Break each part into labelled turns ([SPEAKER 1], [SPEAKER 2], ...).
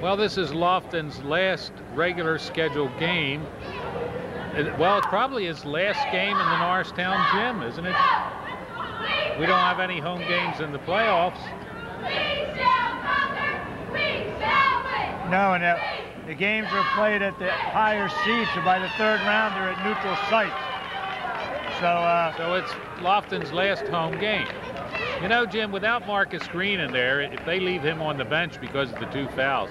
[SPEAKER 1] Well, this is Lofton's last regular scheduled game. Well, it's probably his last game in the Norristown gym, isn't it? We don't have any home games in the playoffs.
[SPEAKER 2] No, and the games are played at the higher seats, or by the third round they're at neutral sites.
[SPEAKER 1] So it's Lofton's last home game. You know, Jim, without Marcus Green in there, if they leave him on the bench because of the 2 fouls,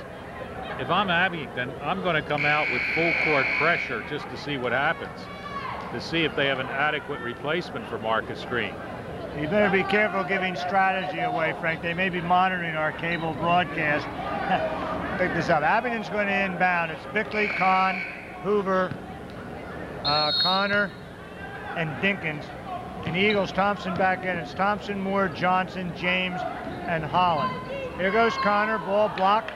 [SPEAKER 1] if I'm Abington, I'm going to come out with full court pressure just to see what happens, to see if they have an adequate replacement for Marcus Green.
[SPEAKER 2] You better be careful giving strategy away, Frank. They may be monitoring our cable broadcast. Pick this up. Abington's going to inbound. It's Bickley, Kahn, Hoover, Connor, and Dinkins. And the Eagles, Thompson back in. It's Thompson, Moore, Johnson, James, and Holland. Here goes Connor, ball block.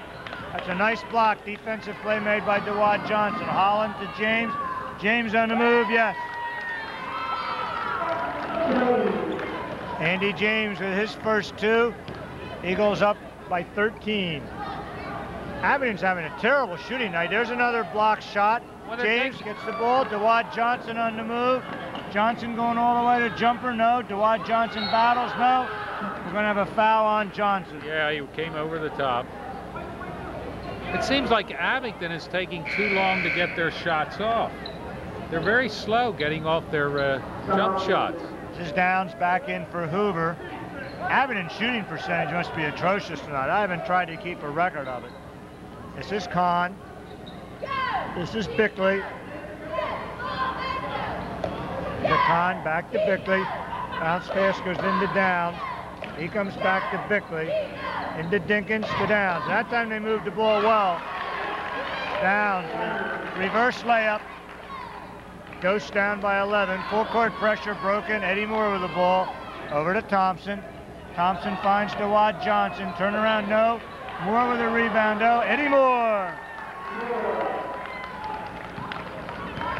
[SPEAKER 2] That's a nice block. Defensive play made by DeWad Johnson. Holland to James. James on the move, yes. Andy James with his first 2. Eagles up by 13. Abington's having a terrible shooting night. There's another block shot. James gets the ball. DeWad Johnson on the move. Johnson going all the way to jumper. No. DeWad Johnson battles. No. We're going to have a foul on Johnson.
[SPEAKER 1] Yeah, he came over the top. It seems like Abington is taking too long to get their shots off. They're very slow getting off their jump shots.
[SPEAKER 2] This is Downs back in for Hoover. Abington's shooting percentage must be atrocious tonight. I haven't tried to keep a record of it. This is Kahn. This is Bickley. The Kahn back to Bickley. Bounce pass goes into Downs. He comes back to Bickley. Into Dinkins to Downs. That time they moved the ball well. Downs, reverse layup. Ghost down by 11. Full court pressure broken. Eddie Moore with the ball. Over to Thompson. Thompson finds DeWad Johnson. Turn around, no. Moore with a rebound, no. Eddie Moore.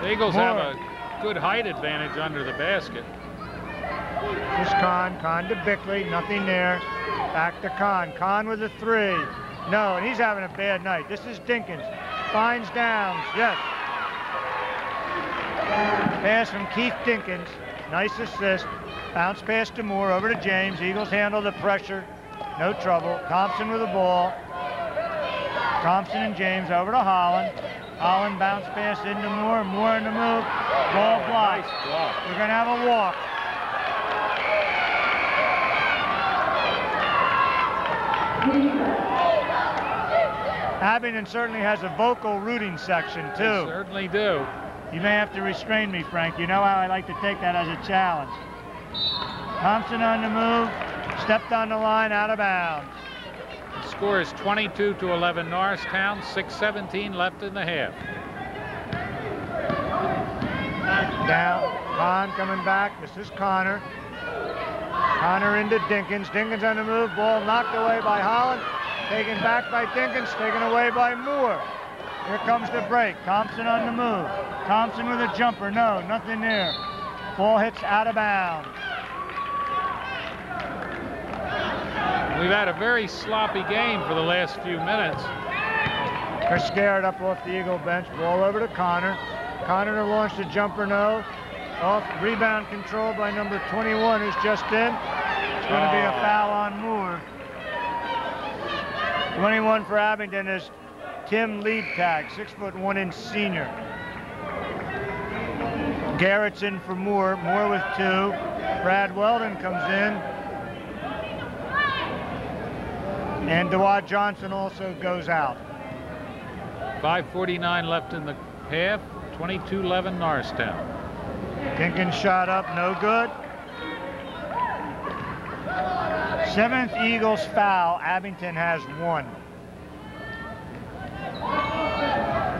[SPEAKER 1] The Eagles have a good height advantage under the basket.
[SPEAKER 2] This Kahn to Bickley. Nothing there. Back to Kahn. Kahn with a 3. No, and he's having a bad night. This is Dinkins. Finds Downs. Yes. Pass from Keith Dinkins. Nice assist. Bounce pass to Moore. Over to James. Eagles handle the pressure. No trouble. Thompson with the ball. Thompson and James over to Holland. Holland bounce pass into Moore. Moore in the move. Ball blocked.
[SPEAKER 1] Nice block.
[SPEAKER 2] We're going to have a walk. Abington certainly has a vocal rooting section, too.
[SPEAKER 1] They certainly do.
[SPEAKER 2] You may have to restrain me, Frank. You know how I like to take that as a challenge. Thompson on the move. Stepped on the line, out of bounds.
[SPEAKER 1] The score is 22-11 Norristown. 6:17 left in the half.
[SPEAKER 2] Down. Kahn coming back. This is Connor. Connor into Dinkins. Dinkins on the move. Ball knocked away by Holland. Taken back by Dinkins. Taken away by Moore. Here comes the break. Thompson on the move. Thompson with a jumper. No, nothing there. Ball hits out of bounds.
[SPEAKER 1] We've had a very sloppy game for the last few minutes.
[SPEAKER 2] They're scared up off the Eagle bench. Ball over to Connor. Connor to launch the jumper. No. Off rebound control by number 21, who's just in. It's going to be a foul on Moore. 21 for Abington is Tim Leadtag, 6'1" senior. Garrett's in for Moore. Moore with 2. Brad Weldon comes in. And DeWad Johnson also goes out.
[SPEAKER 1] 5:49 left in the half. 22-11 Norristown.
[SPEAKER 2] Dinkins shot up, no good. 7th Eagles foul. Abington has 1.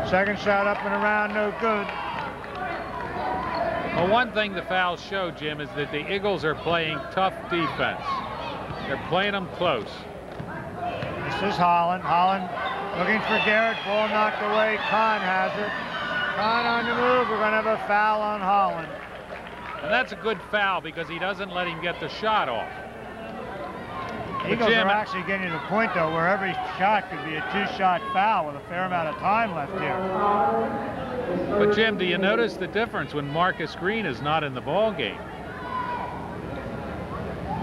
[SPEAKER 2] Second shot up and around, no good.
[SPEAKER 1] Well, one thing the fouls show, Jim, is that the Eagles are playing tough defense. They're playing them close.
[SPEAKER 2] This is Holland. Holland looking for Garrett. Ball knocked away. Kahn has it. Kahn on the move. We're going to have a foul on Holland.
[SPEAKER 1] And that's a good foul because he doesn't let him get the shot off.
[SPEAKER 2] Eagles are actually getting to the point, though, where every shot could be a two-shot foul with a fair amount of time left here.
[SPEAKER 1] But, Jim, do you notice the difference when Marcus Green is not in the ball game?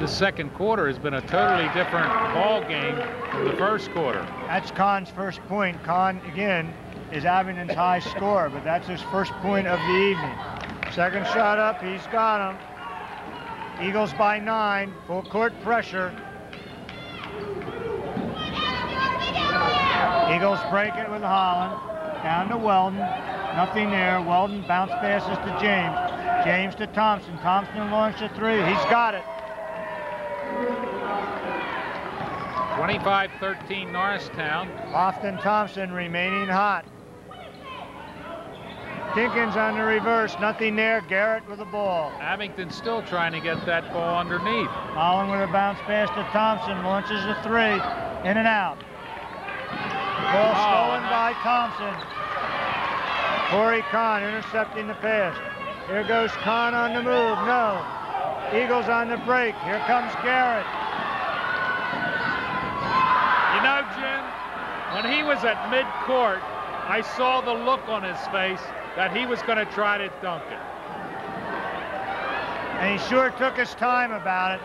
[SPEAKER 1] The second quarter has been a totally different ball game from the first quarter. That's
[SPEAKER 2] Kahn's first point. Kahn, again, is Abington's high scorer, but that's his first point of the evening. Second shot up, he's got him. Eagles by 9, full court pressure. Eagles break it with Holland. Down to Weldon. Nothing there. Weldon bounce passes to James. James to Thompson. Thompson launched a three. He's got it.
[SPEAKER 1] 25-13 Norristown.
[SPEAKER 2] Lofton Thompson remaining hot. Dinkins on the reverse. Nothing there. Garrett with the ball.
[SPEAKER 1] Abington still trying to get that ball underneath.
[SPEAKER 2] Holland with a bounce pass to Thompson. Launches a three. In and out. Ball stolen by Thompson. Corey Kahn intercepting the pass. Here goes Kahn on the move. No. Eagles on the break. Here comes Garrett.
[SPEAKER 1] You know, Jim, when he was at midcourt, I saw the look on his face that he was going to try to dunk it.
[SPEAKER 2] And he sure took his time about it.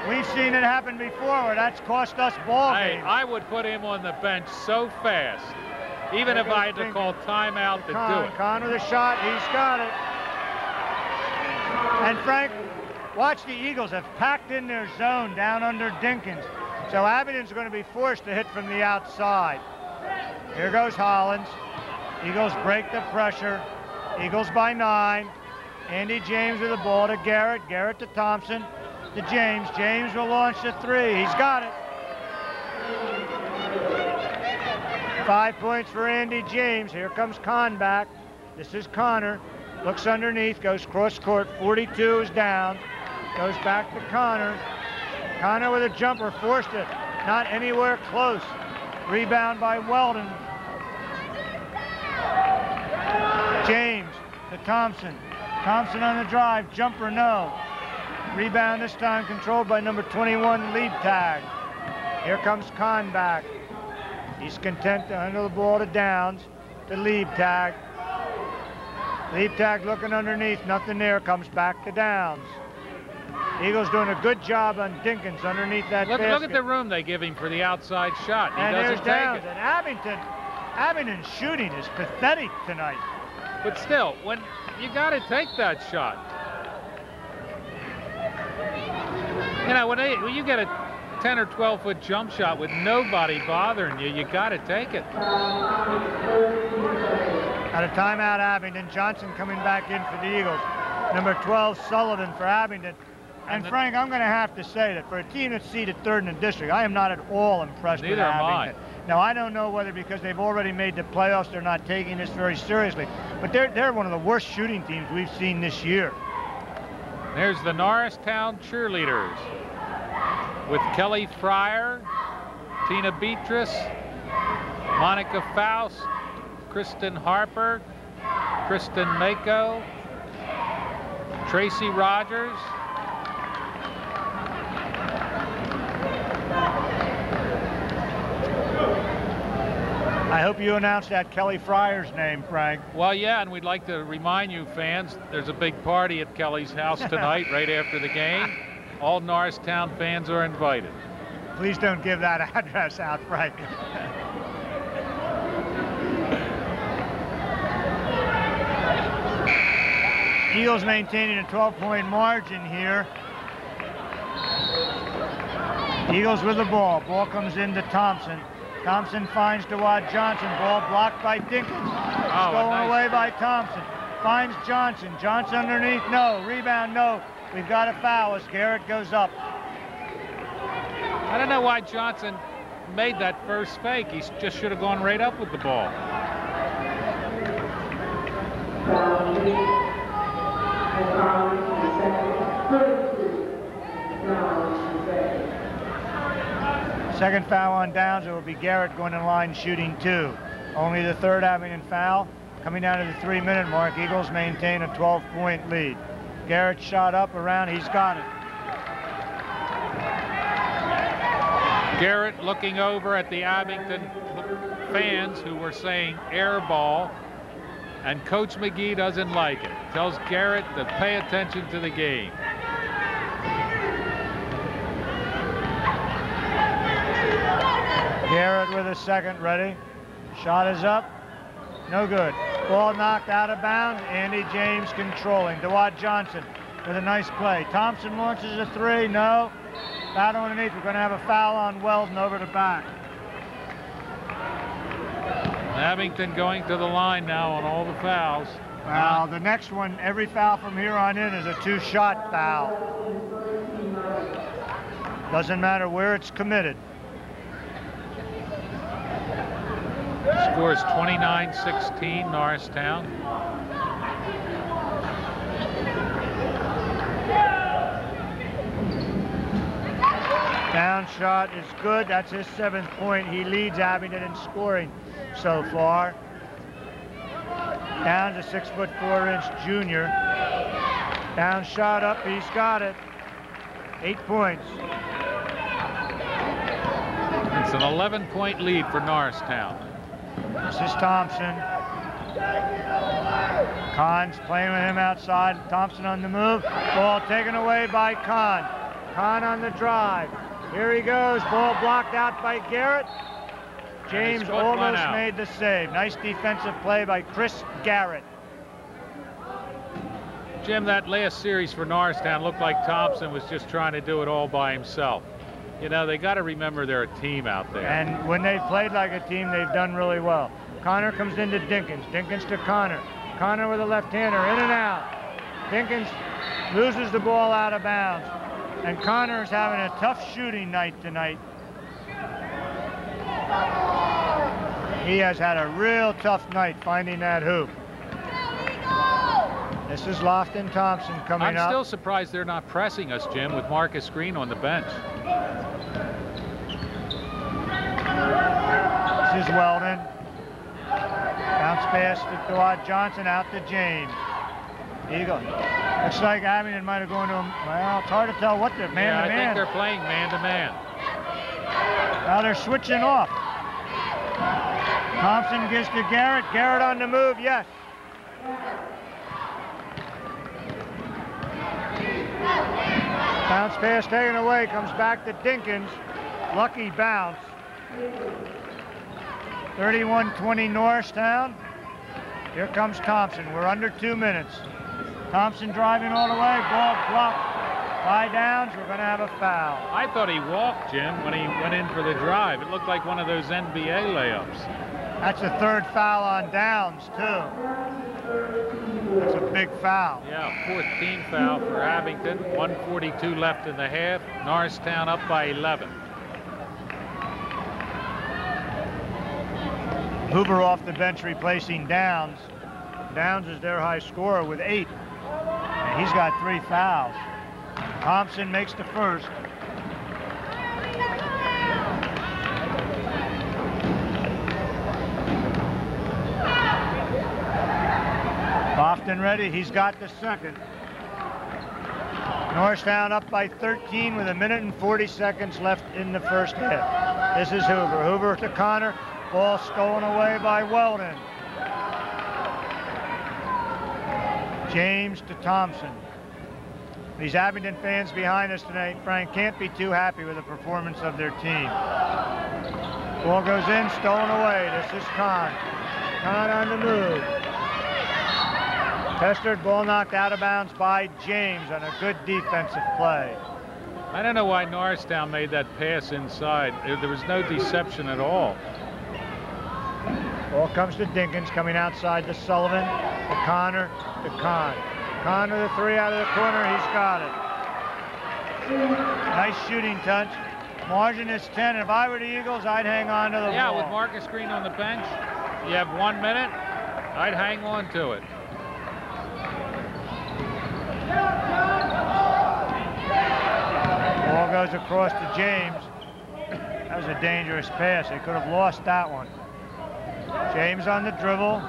[SPEAKER 2] We've seen it happen before where that's cost us ball games.
[SPEAKER 1] I would put him on the bench so fast, even if I had to call timeout to do it.
[SPEAKER 2] Kahn with a shot, he's got it. And Frank, watch the Eagles have packed in their zone down under Dinkins. So Abington's going to be forced to hit from the outside. Here goes Hollins. Eagles break the pressure. Eagles by 9. Andy James with the ball to Garrett. Garrett to Thompson. To James. James will launch the three. He's got it. 5 points for Andy James. Here comes Kahn back. This is Connor. Looks underneath. Goes cross court. 42 is down. Goes back to Connor. Connor with a jumper. Forced it. Not anywhere close. Rebound by Weldon. James to Thompson. Thompson on the drive. Jumper no. Rebound this time controlled by number 21, Liebtag. Here comes Kahn back. He's content to handle the ball to Downs, to Liebtag. Liebtag looking underneath, nothing there, comes back to Downs. Eagles doing a good job on Dinkins underneath that basket.
[SPEAKER 1] Look at the room they give him for the outside shot. He doesn't take
[SPEAKER 2] Downs.
[SPEAKER 1] it.
[SPEAKER 2] And Abington's shooting is pathetic tonight.
[SPEAKER 1] But still, when you got to take that shot. You know, when you get a 10 or 12 foot jump shot with nobody bothering you, you got to take it.
[SPEAKER 2] At a timeout, Abington. Johnson coming back in for the Eagles. Number 12, Sullivan for Abington. And Frank, I'm going to have to say that for a team that's seeded 3rd in the district, I am not at all impressed with Abington. Now, I don't know whether because they've already made the playoffs, they're not taking this very seriously. But they're one of the worst shooting teams we've seen this year.
[SPEAKER 1] There's the Norristown cheerleaders with Kelly Fryer, Tina Beatrice, Monica Faust, Kristen Harper, Kristen Mako, Tracy Rogers,
[SPEAKER 2] I hope you announced that Kelly Fryer's name, Frank.
[SPEAKER 1] Well, yeah, and we'd like to remind you fans, there's a big party at Kelly's house tonight, right after the game. All Norristown fans are invited.
[SPEAKER 2] Please don't give that address out, Frank. Eagles maintaining a 12-point margin here. Eagles with the ball. Ball comes into Thompson. Thompson finds DeWad Johnson. Ball blocked by Dinkins. Stolen away by Thompson. Finds Johnson. Johnson underneath. No. Rebound. No. We've got a foul as Garrett goes up.
[SPEAKER 1] I don't know why Johnson made that first fake. He just should have gone right up with the ball. Second foul on Downs. It will be Garrett going in line shooting 2. Only the 3rd Abington foul. Coming down to the 3-minute mark, Eagles maintain a 12-point lead. Garrett shot up around. He's got it. Garrett looking over at the Abington fans who were saying air ball, and Coach McGee doesn't like it. Tells Garrett to pay attention to the game.
[SPEAKER 2] Garrett with a second ready. Shot is up. No good. Ball knocked out of bounds. Andy James controlling. DeWatt Johnson with a nice play. Thompson launches a three. No. Battle underneath. We're going to have a foul on Weldon over the back.
[SPEAKER 1] Abington going to the line now on all the fouls.
[SPEAKER 2] Well, the next one, every foul from here on in is a two-shot foul. Doesn't matter where it's committed.
[SPEAKER 1] Scores 29-16, Norristown.
[SPEAKER 2] Down shot is good. That's his 7th point. He leads Abington in scoring so far. Down's a 6'4" junior. Down shot up. He's got it. 8 points.
[SPEAKER 1] It's an 11-point lead for Norristown.
[SPEAKER 2] This is Thompson. Kahn's playing with him outside. Thompson on the move. Ball taken away by Kahn. Kahn on the drive. Here he goes. Ball blocked out by Garrett. James almost made the save. Nice defensive play by Chris Garrett.
[SPEAKER 1] Jim, that last series for Norristown looked like Thompson was just trying to do it all by himself. You know, they got to remember they're a team out there.
[SPEAKER 2] And when they've played like a team, they've done really well. Connor comes into Dinkins. Dinkins to Connor. Connor with a left-hander, in and out. Dinkins loses the ball out of bounds. And Connor's having a tough shooting night tonight. He has had a real tough night finding that hoop. This is Lofton Thompson coming up.
[SPEAKER 1] I'm still surprised they're not pressing us, Jim, with Marcus Green on the bench.
[SPEAKER 2] This is Weldon. Bounce pass to DeWatt Johnson, out to James. Eagle. Looks like Abington might have gone to him. Well, it's hard to tell what they're man-to-man.
[SPEAKER 1] Yeah, I think they're playing man-to-man.
[SPEAKER 2] Now they're switching off. Thompson gives to Garrett. Garrett on the move, yes. Bounce pass taken away, comes back to Dinkins. Lucky bounce. 31-20 Norristown. Here comes Thompson. We're under 2 minutes. Thompson driving all the way, ball blocked by Downs. We're going to have a foul.
[SPEAKER 1] I thought he walked, Jim, when he went in for the drive. It looked like one of those NBA layups.
[SPEAKER 2] That's a 3rd foul on Downs, too. That's a big foul.
[SPEAKER 1] Yeah, 14th foul for Abington. 1:42 left in the half. Norristown up by 11.
[SPEAKER 2] Hoover off the bench replacing Downs. Downs is their high scorer with 8. And he's got 3 fouls. Thompson makes the first. Lofton ready, he's got the second. Norristown up by 13 with 1 minute and 40 seconds left in the first half. This is Hoover. Hoover to Connor. Ball stolen away by Weldon. James to Thompson. These Abington fans behind us tonight, Frank, can't be too happy with the performance of their team. Ball goes in, stolen away. This is Kahn. Kahn on the move. Pestered, ball knocked out of bounds by James on a good defensive play.
[SPEAKER 1] I don't know why Norristown made that pass inside. There was no deception at all.
[SPEAKER 2] Ball comes to Dinkins, coming outside to Sullivan, to Connor, to Kahn. Connor, the 3 out of the corner, he's got it. Nice shooting touch. Margin is 10. If I were the Eagles, I'd hang on to the ball.
[SPEAKER 1] Yeah, with Marcus Green on the bench, you have 1 minute, I'd hang on to it.
[SPEAKER 2] Ball goes across to James. That was a dangerous pass. They could have lost that one. James on the dribble.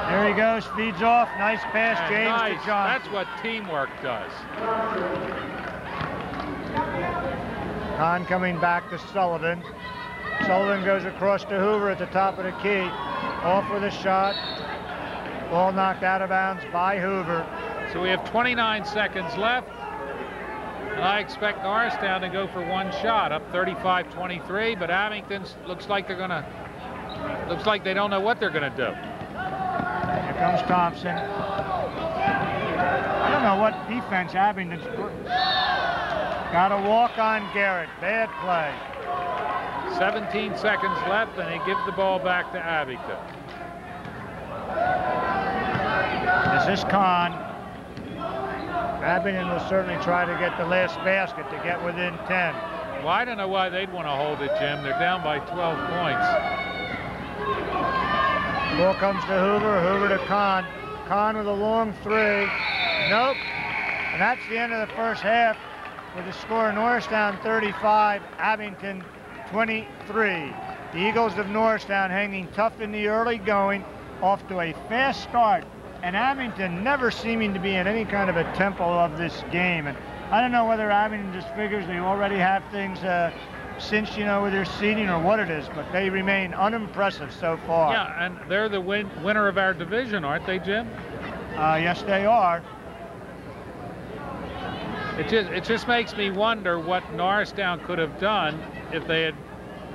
[SPEAKER 2] There he goes, feeds off. Nice pass, James to Johnson.
[SPEAKER 1] That's what teamwork does.
[SPEAKER 2] Kahn coming back to Sullivan. Sullivan goes across to Hoover at the top of the key. Off with a shot. Ball knocked out of bounds by Hoover.
[SPEAKER 1] So we have 29 seconds left. And I expect Norristown to go for one shot, up 35-23, but Abington looks like they don't know what they're gonna do.
[SPEAKER 2] Here comes Thompson. I don't know what defense Abington's put. Got a walk on Garrett. Bad play.
[SPEAKER 1] 17 seconds left, and he gives the ball back to Abington.
[SPEAKER 2] This is Kahn. Abington will certainly try to get the last basket to get within 10.
[SPEAKER 1] Well, I don't know why they'd want to hold it, Jim. They're down by 12 points.
[SPEAKER 2] Ball comes to Hoover. Hoover to Kahn. Kahn with a long three. Nope. And that's the end of the first half with the score Norristown 35, Abington 23. The Eagles of Norristown hanging tough in the early going, off to a fast start. And Abington never seeming to be in any kind of a tempo of this game. And I don't know whether Abington just figures they already have things cinched, you know, with their seeding or what it is, but they remain unimpressive so far.
[SPEAKER 1] Yeah, and they're the winner of our division, aren't they, Jim?
[SPEAKER 2] Yes, they are.
[SPEAKER 1] It just makes me wonder what Norristown could have done if they had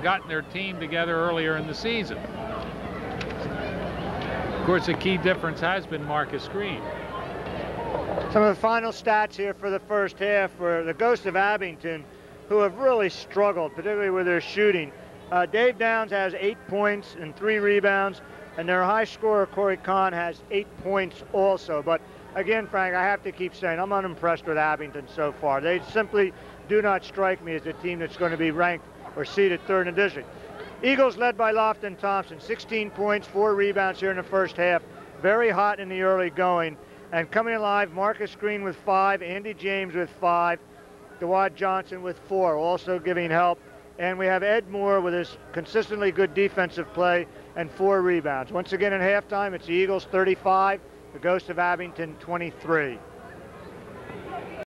[SPEAKER 1] gotten their team together earlier in the season. Of course, a key difference has been Marcus Green.
[SPEAKER 2] Some of the final stats here for the first half for the Ghosts of Abington, who have really struggled, particularly with their shooting. Dave Downs has 8 points and 3 rebounds, and their high scorer, Corey Kahn, has 8 points also. But again, Frank, I have to keep saying I'm unimpressed with Abington so far. They simply do not strike me as a team that's going to be ranked or seeded third in the district. Eagles led by Lofton Thompson, 16 points, 4 rebounds here in the first half. Very hot in the early going. And coming alive, Marcus Green with 5, Andy James with 5, DeWad Johnson with 4, also giving help. And we have Ed Moore with his consistently good defensive play and 4 rebounds. Once again at halftime, it's the Eagles 35, the Ghosts of Abington 23.